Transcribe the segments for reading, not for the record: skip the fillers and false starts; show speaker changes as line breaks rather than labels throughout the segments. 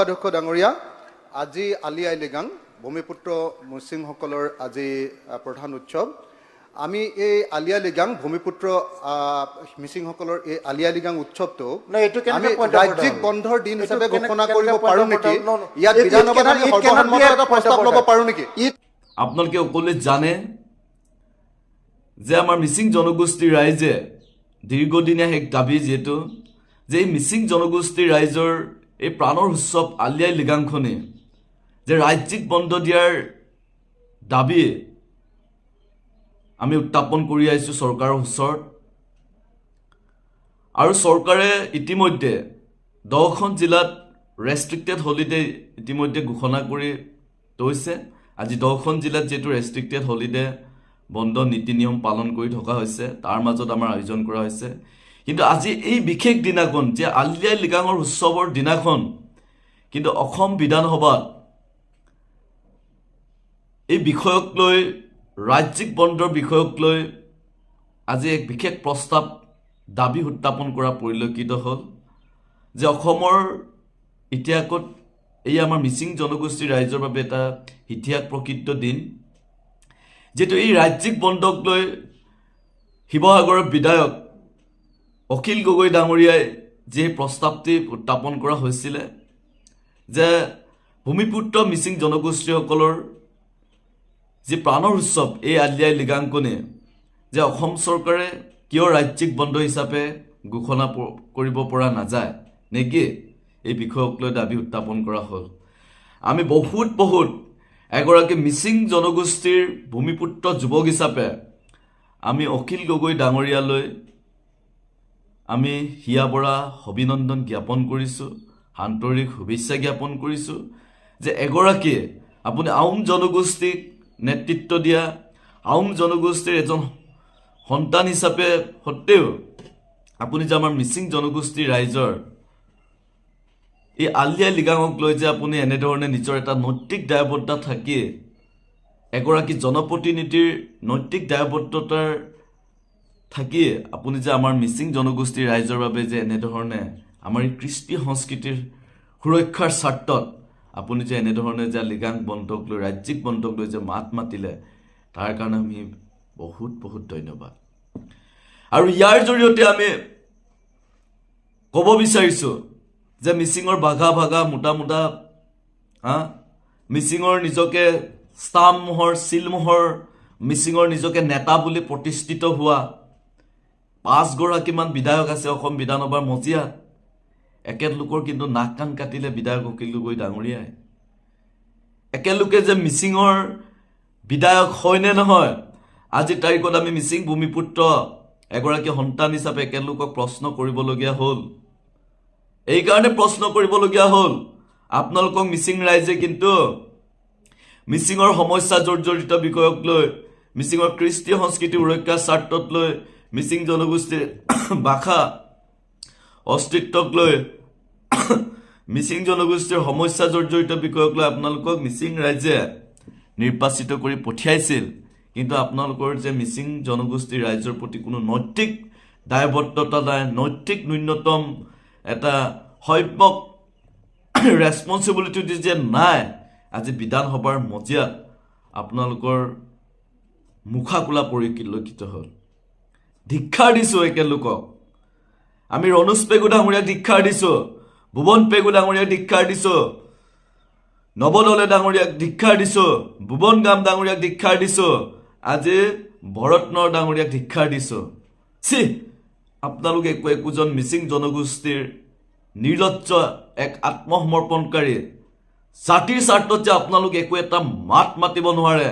সভাধ্যক্ষ ডাঙৰীয়া, আজি আলি আই লিগাং ভূমিপুত্ৰ মিচিংসকলৰ আজি প্ৰধান উৎসৱ। আমি এই আলি আই লিগাং ভূমিপুত্ৰ মিচিংসকলৰ এই আলি আই লিগাং উৎসৱটো আমি ৰাজ্যিক বন্ধৰ দিন হিচাপে ঘোষণা কৰিব পাৰো নেকি? ইয়াত বিধানসভাত আমি সৰ্বসন্মত এটা প্ৰস্তাৱ ল'ব পাৰো নেকি?
আপোনালোকে সকলোৱে জানে যে আমাৰ মিচিং জনগোষ্ঠীৰ ৰাইজে দীৰ্ঘদিনীয়া এক দাবী যিহেতু যে এই মিচিং জনগোষ্ঠীৰ ৰাইজৰ এই প্ৰাণৰ উৎসৱ আলি আই লিগাংখনে যে ৰাজ্যিক বন্ধ দিয়াৰ দাবী আমি উত্থাপন কৰি আহিছোঁ চৰকাৰৰ ওচৰত। আৰু চৰকাৰে ইতিমধ্যে 10খন জিলাত ৰেষ্ট্ৰিক্টেড হলিডে ইতিমধ্যে ঘোষণা কৰি থৈছে। আজি 10খন জিলাত যিহেতু ৰেষ্ট্ৰিক্টেড হলিডে বন্ধ নীতি নিয়ম পালন কৰি থকা হৈছে, তাৰ মাজত আমাৰ আয়োজন কৰা হৈছে। কিন্তু আজি এই বিশেষ দিনাখন যে আলি আই লিগাঙৰ উৎসৱৰ দিনাখন কিন্তু অসম বিধানসভাত এই বিষয়ক লৈ ৰাজ্যিক বন্ধৰ বিষয়ক লৈ আজি এক বিশেষ প্ৰস্তাৱ দাবী উত্থাপন কৰা পৰিলক্ষিত হ'ল যে অসমৰ ইতিহাসত এই আমাৰ মিচিং জনগোষ্ঠীৰ ৰাইজৰ বাবে এটা ইতিহাস প্ৰকৃত দিন, যিহেতু এই ৰাজ্যিক বন্ধক লৈ শিৱসাগৰৰ বিধায়ক অখিল গগৈ ডাঙৰীয়াই যি প্ৰস্তাৱটি উত্থাপন কৰা হৈছিলে যে ভূমিপুত্ৰ মিচিং জনগোষ্ঠীসকলৰ যি প্ৰাণৰ উৎসৱ এই আলি আই লিগাংখনে যে অসম চৰকাৰে কিয় ৰাজ্যিক বন্ধ হিচাপে ঘোষণা কৰিব পৰা নাযায় নেকি, এই বিষয়ক লৈ দাবী উত্থাপন কৰা হ'ল। আমি বহুত এগৰাকী মিচিং জনগোষ্ঠীৰ ভূমিপুত্ৰ যুৱক হিচাপে আমি অখিল গগৈ ডাঙৰীয়ালৈ আমি হিয়া বৰা অভিনন্দন জ্ঞাপন কৰিছোঁ, আন্তৰিক শুভেচ্ছা জ্ঞাপন কৰিছোঁ যে এগৰাকীয়ে আপুনি আহোম জনগোষ্ঠীক নেতৃত্ব দিয়া আহোম জনগোষ্ঠীৰ এজন সন্তান হিচাপে সত্ত্বেও আপুনি যে আমাৰ মিচিং জনগোষ্ঠীৰ ৰাইজৰ এই আলি আই লিগাঙক লৈ যে আপুনি এনেধৰণে নিজৰ এটা নৈতিক দায়বদ্ধতা থাকি এগৰাকী জনপ্ৰতিনিধিৰ নৈতিক দায়বদ্ধতাৰ থাকি আপুনি যে আমাৰ মিচিং জনগোষ্ঠীৰ ৰাইজৰ বাবে যে এনেধৰণে আমাৰ এই কৃষ্টি সংস্কৃতিৰ সুৰক্ষাৰ স্বাৰ্থত আপুনি যে এনেধৰণে যে লিগাং বন্ধক লৈ ৰাজ্যিক বন্ধক লৈ যে মাত মাতিলে, তাৰ কাৰণে আমি বহুত ধন্যবাদ। আৰু ইয়াৰ জৰিয়তে আমি ক'ব বিচাৰিছোঁ যে মিচিঙৰ ভাগা মোটা মিচিঙৰ নিজকে ষ্টামমোহৰ চিলমোহৰ মিচিঙৰ নিজকে নেতা বুলি প্ৰতিষ্ঠিত হোৱা 5গৰাকীমান বিধায়ক আছে অসম বিধানসভাৰ মজিয়াত। একেলোকৰ কিন্তু নাক কাণ কাটিলে বিধায়ক অখিল গগৈ ডাঙৰীয়াই। একেলোকে যে মিচিঙৰ বিধায়ক হয় নে নহয়, আজিৰ তাৰিখত আমি মিচিং ভূমিপুত্ৰ এগৰাকী সন্তান হিচাপে একেলোকক প্ৰশ্ন কৰিবলগীয়া হ'ল। এইকাৰণে প্ৰশ্ন কৰিবলগীয়া হ'ল আপোনালোকক মিচিং ৰাইজে কিন্তু মিচিঙৰ সমস্যা জৰ্জৰিত বিষয়ক লৈ, মিচিঙৰ কৃষ্টি সংস্কৃতি সুৰক্ষাৰ স্বাৰ্থত লৈ, মিচিং জনগোষ্ঠীৰ ভাষা অস্তিত্বক লৈ, মিচিং জনগোষ্ঠীৰ সমস্যা জৰ্জৰিত বিষয়ক লৈ আপোনালোকক মিচিং ৰাইজে নিৰ্বাচিত কৰি পঠিয়াইছিল। কিন্তু আপোনালোকৰ যে মিচিং জনগোষ্ঠীৰ ৰাইজৰ প্ৰতি কোনো নৈতিক দায়বদ্ধতা নাই, নৈতিক ন্যূনতম এটা সভ্যক ৰেছপনচিবিলিটি যে নাই, আজি বিধানসভাৰ মজিয়াত আপোনালোকৰ মুখাকোলা পৰিলক্ষিত হ'ল। ধিক্ষাৰ দিছোঁ একেলোকক। আমি ৰণোজ পেগু ডাঙৰীয়াক ধিক্ষাৰ দিছোঁ, ভুৱন পেগু ডাঙৰীয়াক ধিক্ষাৰ দিছোঁ, নৱদলে ডাঙৰীয়াক ধিক্ষাৰ দিছোঁ, ভুৱন গাম ডাঙৰীয়াক ধিক্ষাৰ দিছোঁ, আজি ভৰতনৰ ডাঙৰীয়াক ধিক্ষাৰ দিছোঁ। আপোনালোকে একোজন মিচিং জনগোষ্ঠীৰ নিৰ্লজ্জ এক আত্মসমৰ্পণকাৰী জাতিৰ স্বাৰ্থত যে আপোনালোকে একো এটা মাত মাতিব নোৱাৰে,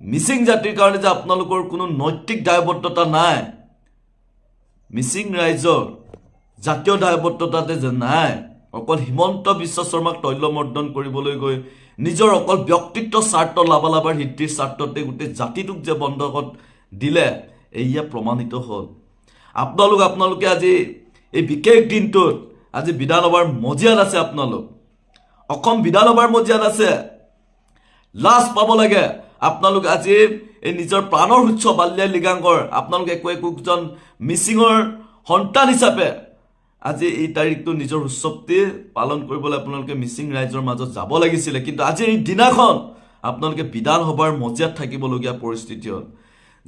মিচিং জাতিৰ কাৰণে যে আপোনালোকৰ কোনো নৈতিক দায়বদ্ধতা নাই, মিচিং ৰাইজৰ জাতীয় দায়বদ্ধতাতে যে নাই, অকল হিমন্ত বিশ্ব শৰ্মাক তৈলমৰ্দন কৰিবলৈ গৈ নিজৰ অকল ব্যক্তিত্ব স্বাৰ্থ লাভালাভৰ সিদ্ধিৰ স্বাৰ্থতে গোটেই জাতিটোক যে বন্ধকত দিলে, এয়া প্ৰমাণিত হ'ল। আপোনালোকে আজি এই বিশেষ দিনটোত আজি বিধানসভাৰ মজিয়াত আছে, আপোনালোক অসম বিধানসভাৰ মজিয়াত আছে, লাজ পাব লাগে। আপোনালোক আজি এই নিজৰ প্ৰাণৰ উৎসৱ আলি আই লিগাঙৰ আপোনালোকে একোজন মিচিঙৰ সন্তান হিচাপে আজি এই তাৰিখটো নিজৰ উৎসৱটি পালন কৰিবলৈ আপোনালোকে মিচিং ৰাইজৰ মাজত যাব লাগিছিলে, কিন্তু আজিৰ এই দিনাখন আপোনালোকে বিধানসভাৰ মজিয়াত থাকিবলগীয়া পৰিস্থিতি হ'ল।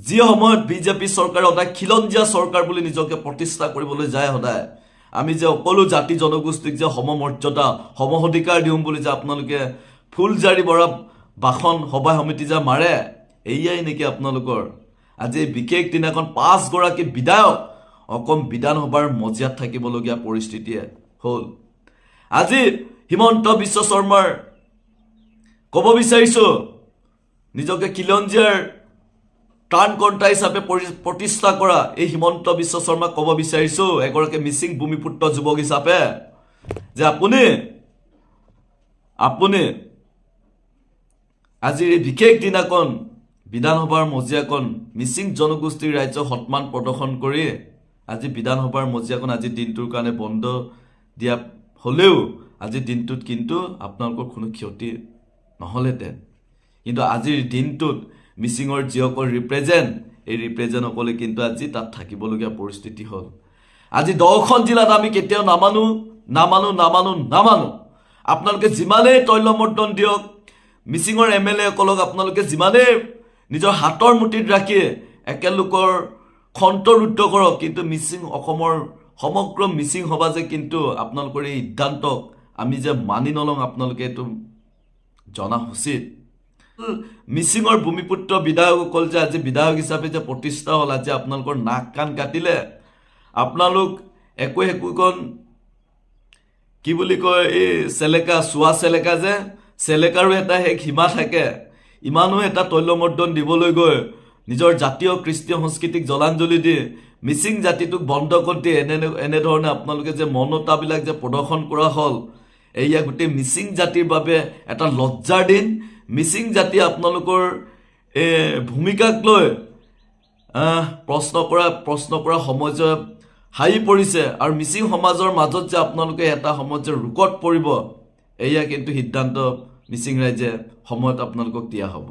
যি সময়ত বিজেপি চৰকাৰে সদায় খিলঞ্জীয়া চৰকাৰ বুলি নিজকে প্ৰতিষ্ঠা কৰিবলৈ যায়, সদায় আমি যে সকলো জাতি জনগোষ্ঠীক যে সমমৰ্যাদা সম অধিকাৰ দিওঁ বুলি যে আপোনালোকে ফুলজাৰি বৰা ভাষণ সভা সমিতি যে মাৰে, এয়াই নেকি আপোনালোকৰ? আজি বিশেষ দিনাখন 5 গৰাকী বিধায়ক অসম বিধানসভাৰ মজিয়াত থাকিবলগীয়া পৰিস্থিতি হ'ল। আজি হিমন্ত বিশ্ব শৰ্মাৰ ক'ব বিচাৰিছোঁ, নিজকে খিলঞ্জীয়াৰ ত্ৰাণকৰ্তা হিচাপে প্ৰতিষ্ঠা কৰা এই হিমন্ত বিশ্ব শৰ্মাক ক'ব বিচাৰিছোঁ, এগৰাকী মিচিং ভূমিপুত্ৰ যুৱক হিচাপে, যে আপুনি আজিৰ এই বিশেষ দিনাখন বিধানসভাৰ মজিয়াখন মিচিং জনগোষ্ঠীৰ ৰাইজক সন্মান প্ৰদৰ্শন কৰি আজি বিধানসভাৰ মজিয়াখন আজিৰ দিনটোৰ কাৰণে বন্ধ দিয়া হ'লেও আজিৰ দিনটোত কিন্তু আপোনালোকৰ কোনো ক্ষতি নহ'লেহেঁতেন। কিন্তু আজিৰ দিনটোত মিচিঙৰ যিসকল এই ৰিপ্ৰেজেণ্টসকলে কিন্তু আজি তাত থাকিবলগীয়া পৰিস্থিতি হ'ল। আজি 10খন জিলাত আমি কেতিয়াও নামানো। আপোনালোকে যিমানেই তৈলমৰ্দন দিয়ক, মিচিঙৰ MLA সকলক আপোনালোকে যিমানেই নিজৰ হাতৰ মুঠিত ৰাখি একেলোকৰ খন্তৰুদ্ধ কৰক, কিন্তু অসমৰ সমগ্ৰ মিচিং সমাজে কিন্তু আপোনালোকৰ এই সিদ্ধান্তক আমি যে মানি নলওঁ, আপোনালোকে এইটো জনা উচিত। মিচিঙৰ ভূমিপুত্ৰ বিধায়কসকল যে আজি বিধায়ক হিচাপে যে প্ৰতিষ্ঠা হ'ল, আজি আপোনালোকৰ নাক কাণ কাটিলে। আপোনালোক একোখন কি বুলি কয়, এই চোৱা চেলেকা যে চেলেকাৰো এটা সীমা থাকে, ইমানো এটা তৈলমৰ্দন দিবলৈ গৈ নিজৰ জাতীয় কৃষ্টি সংস্কৃতিক জলাঞ্জলি দি মিচিং জাতিটোক বন্ধ কৰি দিয়ে এনেধৰণে আপোনালোকে যে মৌনতাবিলাক যে প্ৰদৰ্শন কৰা হ'ল, এয়া গোটেই মিচিং জাতিৰ বাবে এটা লজ্জাৰ দিন। মিচিং জাতি আপোনালোকৰ ভূমিকাক লৈ প্ৰশ্ন কৰা সময় যে হাই পৰিছে, আৰু মিচিং সমাজৰ মাজত যে আপোনালোকে এটা সময়ত যে ৰোকত পৰিব, এয়া কিন্তু সিদ্ধান্ত মিচিং ৰাইজে সময়ত আপোনালোকক দিয়া হ'ব।